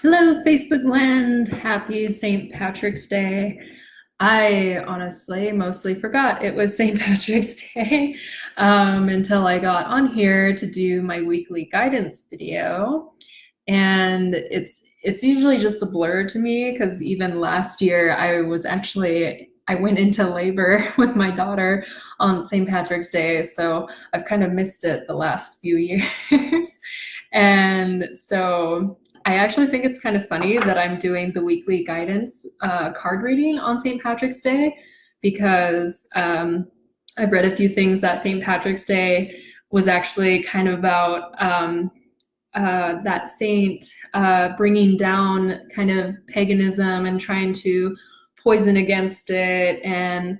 Hello, Facebook land. Happy St. Patrick's Day. I honestly mostly forgot it was St. Patrick's Day until I got on here to do my weekly guidance video. And it's usually just a blur to me because even last year I went into labor with my daughter on St. Patrick's Day, so I've kind of missed it the last few years. And so I actually think it's kind of funny that I'm doing the weekly guidance card reading on St. Patrick's Day because I've read a few things that St. Patrick's Day was actually kind of about that saint bringing down kind of paganism and trying to poison against it and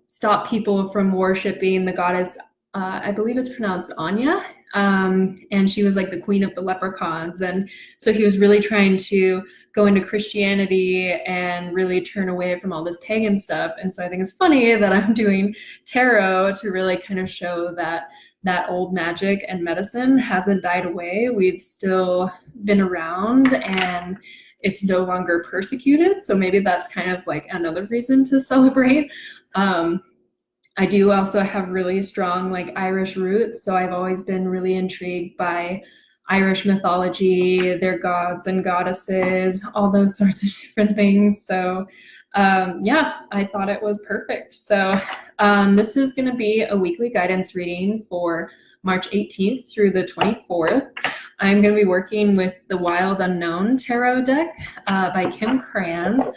stop people from worshiping the goddess. I believe it's pronounced Anya. And she was like the queen of the leprechauns. And so he was really trying to go into Christianity and really turn away from all this pagan stuff. And so I think it's funny that I'm doing tarot to really kind of show that that old magic and medicine hasn't died away. We've still been around and it's no longer persecuted. So maybe that's kind of like another reason to celebrate. I do also have really strong like Irish roots, so I've always been really intrigued by Irish mythology, their gods and goddesses, all those sorts of different things. So yeah, I thought it was perfect. So this is going to be a weekly guidance reading for March 18th through the 24th. I'm going to be working with the Wild Unknown Tarot deck by Kim Kranz.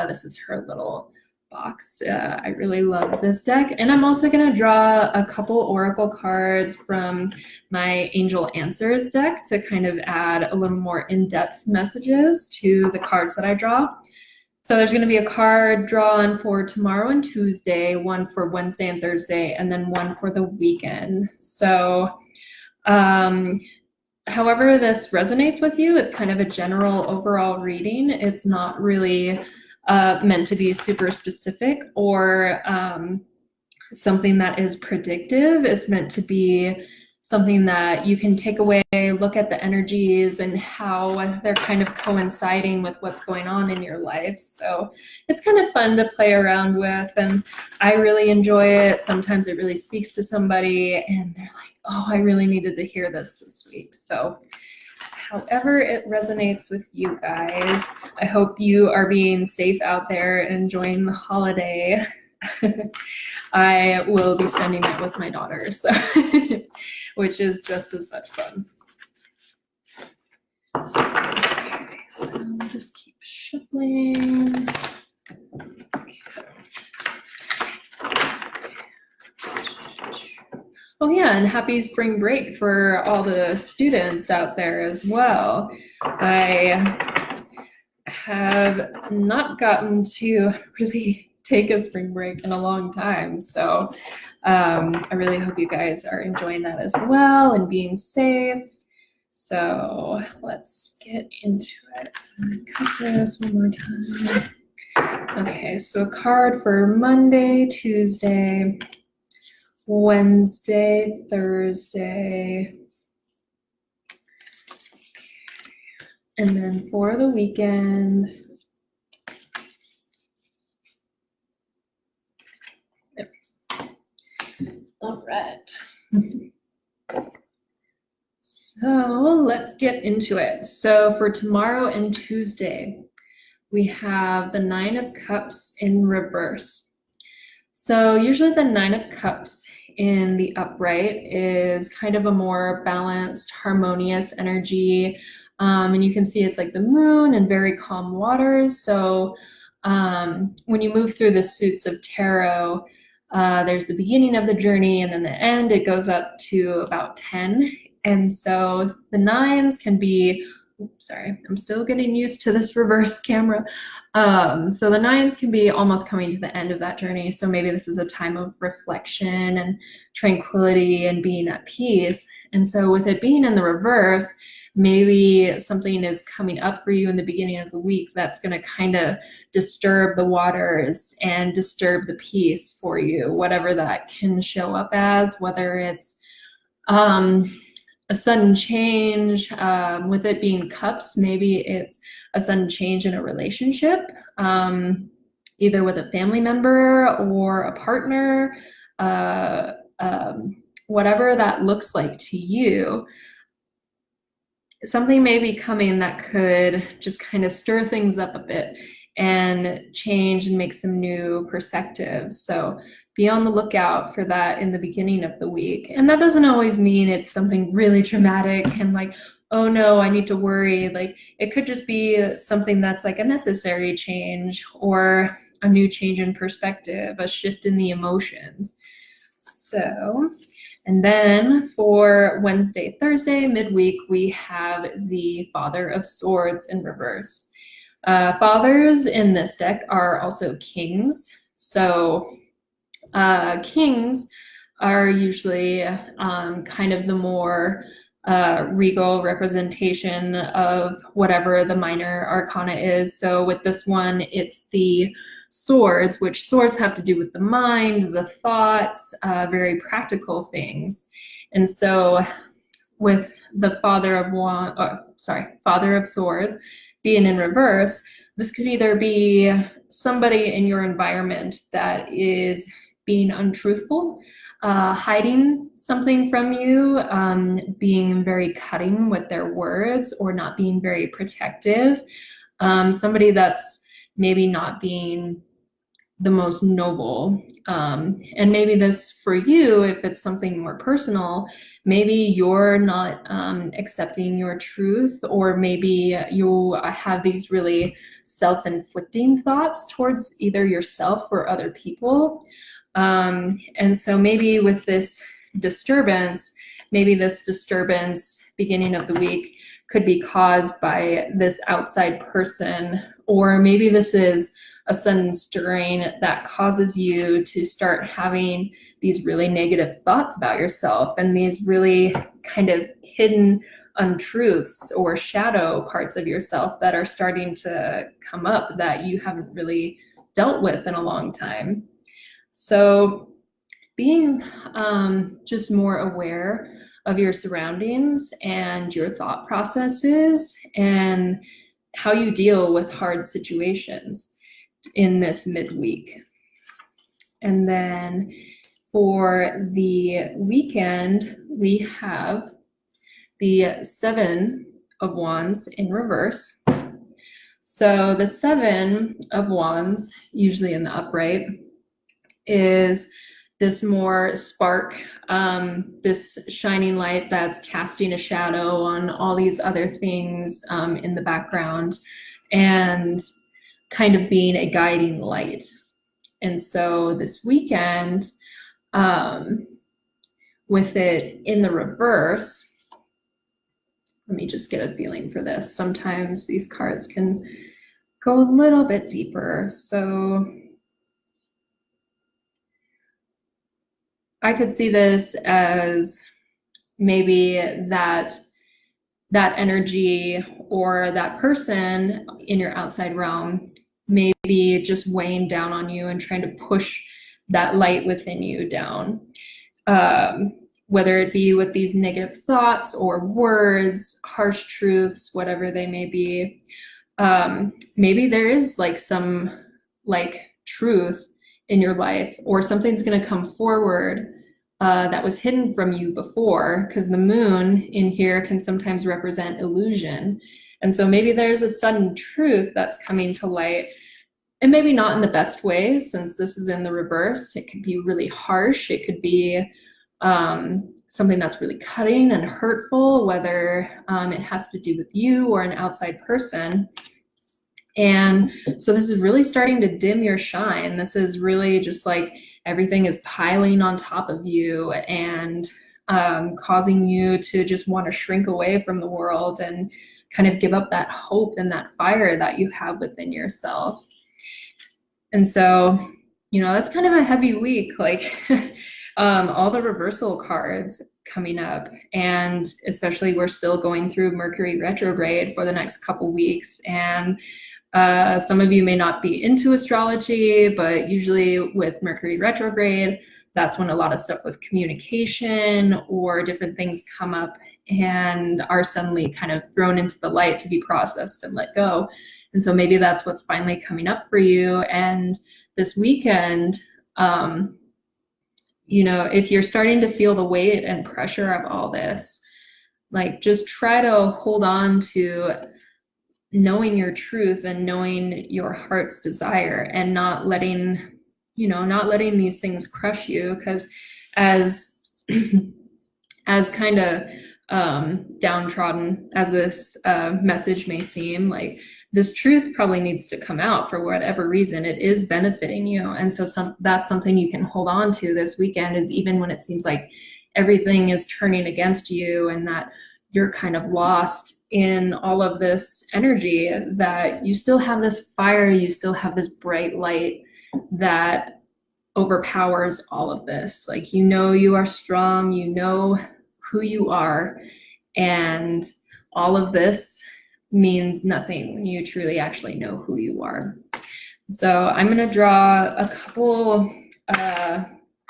This is her little box. I really love this deck. And I'm also going to draw a couple oracle cards from my Angel Answers deck to kind of add a little more in-depth messages to the cards that I draw. So there's going to be a card drawn for tomorrow and Tuesday, one for Wednesday and Thursday, and then one for the weekend. So however this resonates with you, it's kind of a general overall reading. It's not really meant to be super specific or something that is predictive. It's meant to be something that you can take away, look at the energies and how they're kind of coinciding with what's going on in your life. So it's kind of fun to play around with, and I really enjoy it. Sometimes it really speaks to somebody and they're like, oh, I really needed to hear this week. So however it resonates with you guys, I hope you are being safe out there and enjoying the holiday. I will be spending it with my daughter, so which is just as much fun. Okay, so I'll just keep shuffling. Okay. Oh yeah, and happy spring break for all the students out there as well. I have not gotten to really take a spring break in a long time, so I really hope you guys are enjoying that as well and being safe. So let's get into it. So I'm gonna cut this one more time. Okay, so a card for Monday, Tuesday, Wednesday, Thursday, and then for the weekend, all right. So let's get into it. So for tomorrow and Tuesday, we have the Nine of Cups in reverse. So usually the Nine of Cups in the upright is kind of a more balanced, harmonious energy. And you can see it's like the moon and very calm waters. So when you move through the suits of tarot, there's the beginning of the journey and then the end. It goes up to about 10. And so the nines can be, oops, sorry, I'm still getting used to this reverse camera. So the nines can be almost coming to the end of that journey. So maybe this is a time of reflection and tranquility and being at peace. And so with it being in the reverse, maybe something is coming up for you in the beginning of the week that's going to kind of disturb the waters and disturb the peace for you, whatever that can show up as, whether it's a sudden change. With it being cups, maybe it's a sudden change in a relationship, either with a family member or a partner, uh, whatever that looks like to you. Something may be coming that could just kind of stir things up a bit and change and make some new perspectives. So be on the lookout for that in the beginning of the week. And that doesn't always mean it's something really dramatic and like, oh no, I need to worry. Like it could just be something that's like a necessary change or a new change in perspective, a shift in the emotions. So, and then for Wednesday, Thursday, midweek, we have the Father of Swords in reverse. Fathers in this deck are also kings. So kings are usually kind of the more regal representation of whatever the minor arcana is. So with this one, it's the swords, which swords have to do with the mind, the thoughts, very practical things. And so with the Father of Swords being in reverse, this could either be somebody in your environment that is being untruthful, hiding something from you, being very cutting with their words, or not being very protective. Somebody that's maybe not being the most noble. And maybe this for you, if it's something more personal, maybe you're not accepting your truth, or maybe you have these really self-inflicting thoughts towards either yourself or other people. And so maybe with this disturbance, beginning of the week could be caused by this outside person, or maybe this is a sudden stirring that causes you to start having these really negative thoughts about yourself and these really kind of hidden untruths or shadow parts of yourself that are starting to come up that you haven't really dealt with in a long time. So being just more aware of your surroundings and your thought processes and how you deal with hard situations in this midweek. And then for the weekend, we have the Seven of Wands in reverse. So the Seven of Wands, usually in the upright, is this more spark, this shining light that's casting a shadow on all these other things in the background, and kind of being a guiding light. And so this weekend, with it in the reverse, let me just get a feeling for this. Sometimes these cards can go a little bit deeper. So I could see this as maybe that energy or that person in your outside realm maybe just weighing down on you and trying to push that light within you down. Whether it be with these negative thoughts or words, harsh truths, whatever they may be. Maybe there is like some like truth in your life, or something's going to come forward that was hidden from you before, because the moon in here can sometimes represent illusion. And so maybe there's a sudden truth that's coming to light, and maybe not in the best way, since this is in the reverse. It could be really harsh. It could be something that's really cutting and hurtful, whether it has to do with you or an outside person. And so this is really starting to dim your shine. This is really just like everything is piling on top of you and causing you to just want to shrink away from the world and kind of give up that hope and that fire that you have within yourself. And so, you know, that's kind of a heavy week, like all the reversal cards coming up, and especially we're still going through Mercury retrograde for the next couple weeks. And some of you may not be into astrology, but usually with Mercury retrograde, that's when a lot of stuff with communication or different things come up. and are suddenly kind of thrown into the light to be processed and let go. And so maybe that's what's finally coming up for you. And this weekend, if you're starting to feel the weight and pressure of all this, like just try to hold on to knowing your truth and knowing your heart's desire, and not letting these things crush you. Because as kind of downtrodden as this message may seem, like this truth probably needs to come out for whatever reason. It is benefiting you. And so that's something you can hold on to this weekend, is even when it seems like everything is turning against you and that you're kind of lost in all of this energy, that you still have this fire, you still have this bright light that overpowers all of this. Like, you are strong, you know who you are, and all of this means nothing when you truly actually know who you are. So I'm going to draw a couple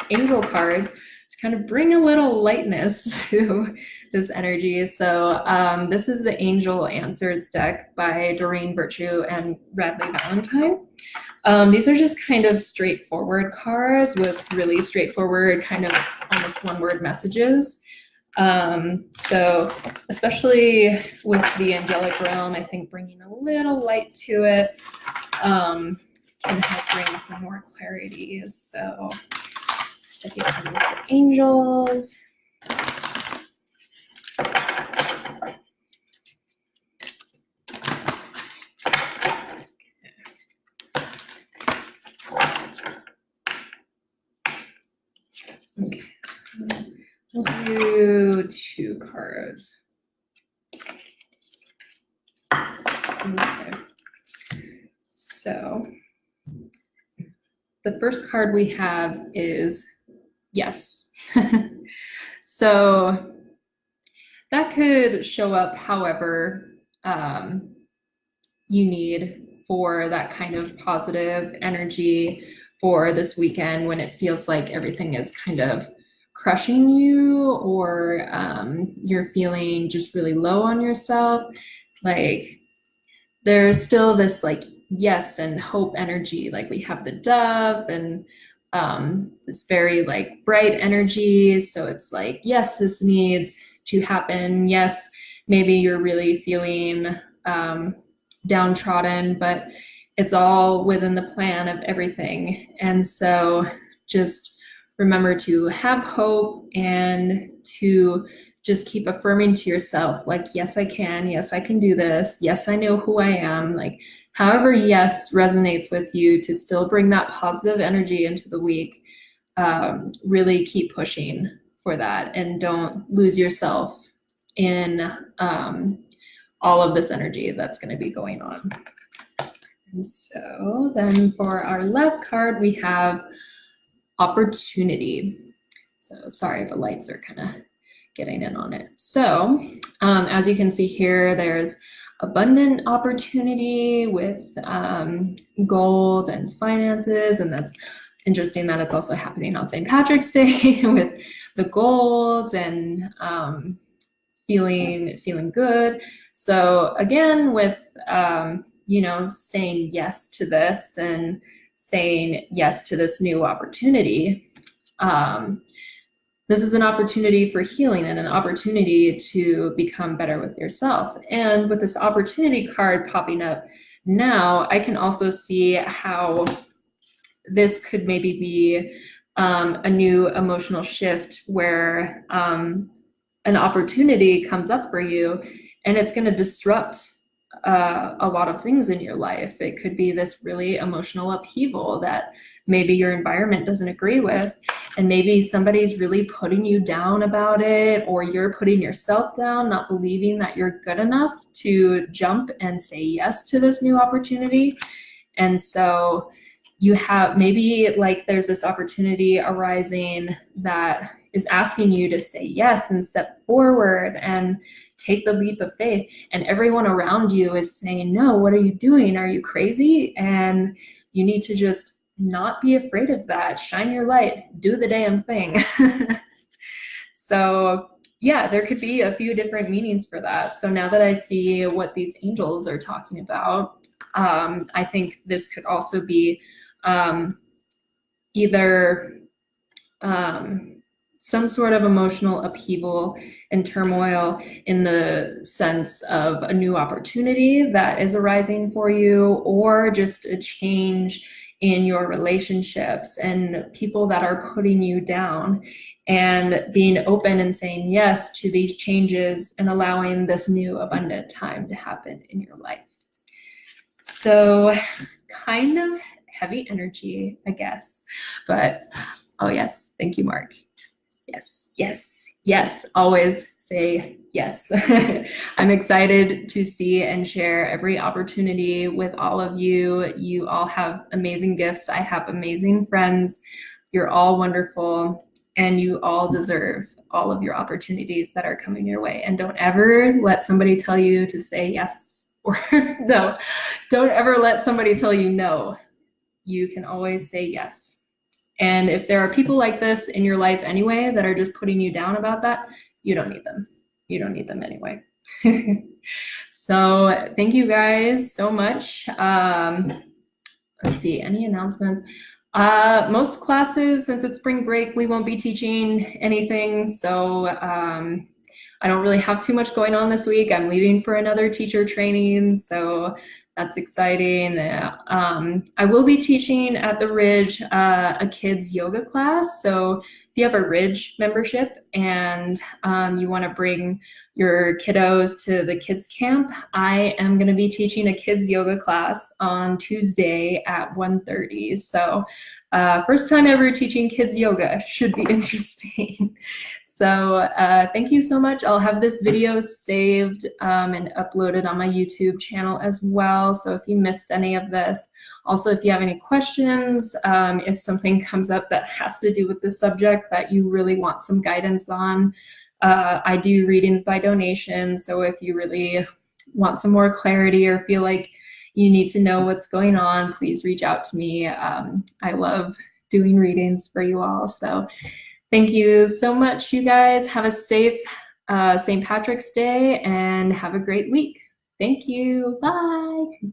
angel cards to kind of bring a little lightness to this energy. So this is the Angel Answers deck by Doreen Virtue and Radley Valentine. These are just kind of straightforward cards with really straightforward, kind of almost one-word messages. So especially with the angelic realm, I think bringing a little light to it can help bring some more clarity. So stick it in with the angels. Okay. We'll do 2 cards. Okay. So the first card we have is yes. So that could show up however you need for that kind of positive energy for this weekend, when it feels like everything is kind of crushing you, or you're feeling just really low on yourself. Like, there's still this like yes and hope energy. Like, we have the dove and this very like bright energy. So it's like, yes, this needs to happen. Yes, maybe you're really feeling downtrodden, but it's all within the plan of everything. And so just remember to have hope and to just keep affirming to yourself, like, yes, I can. Yes, I can do this. Yes, I know who I am. Like, however yes resonates with you, to still bring that positive energy into the week. Really keep pushing for that, and don't lose yourself in all of this energy that's going to be going on. And so then for our last card, we have opportunity. So sorry, the lights are kind of getting in on it. So as you can see here, there's abundant opportunity with gold and finances, and that's interesting that it's also happening on St. Patrick's Day with the gold and feeling good. So again, with saying yes to this and saying yes to this new opportunity, this is an opportunity for healing and an opportunity to become better with yourself. And with this opportunity card popping up now, I can also see how this could maybe be a new emotional shift where an opportunity comes up for you, and it's going to disrupt a lot of things in your life. It could be this really emotional upheaval that maybe your environment doesn't agree with, and maybe somebody's really putting you down about it, or you're putting yourself down, not believing that you're good enough to jump and say yes to this new opportunity. And so you have maybe like there's this opportunity arising that is asking you to say yes and step forward and take the leap of faith, and everyone around you is saying, no, what are you doing? Are you crazy? And you need to just not be afraid of that. Shine your light, do the damn thing. So yeah, there could be a few different meanings for that. So now that I see what these angels are talking about, I think this could also be either some sort of emotional upheaval and turmoil in the sense of a new opportunity that is arising for you, or just a change in your relationships and people that are putting you down, and being open and saying yes to these changes and allowing this new abundant time to happen in your life. So kind of heavy energy, I guess, but oh yes, thank you, Mark. Yes, yes, yes, always say yes. I'm excited to see and share every opportunity with all of you. You all have amazing gifts. I have amazing friends. You're all wonderful, and you all deserve all of your opportunities that are coming your way. And don't ever let somebody tell you to say yes or no. Don't ever let somebody tell you no. You can always say yes. And if there are people like this in your life anyway that are just putting you down about that, you don't need them. You don't need them anyway. So thank you guys so much. Let's see, any announcements? Most classes, since it's spring break, we won't be teaching anything. So I don't really have too much going on this week. I'm leaving for another teacher training, so that's exciting. I will be teaching at the Ridge a kids yoga class. So if you have a Ridge membership and you want to bring your kiddos to the kids camp, I am going to be teaching a kids yoga class on Tuesday at 1:30. So first time ever teaching kids yoga, should be interesting. So thank you so much. I'll have this video saved and uploaded on my YouTube channel as well. So if you missed any of this, also if you have any questions, if something comes up that has to do with the subject that you really want some guidance on, I do readings by donation. So if you really want some more clarity or feel like you need to know what's going on, please reach out to me. I love doing readings for you all. So thank you so much, you guys. Have a safe St. Patrick's Day and have a great week. Thank you. Bye.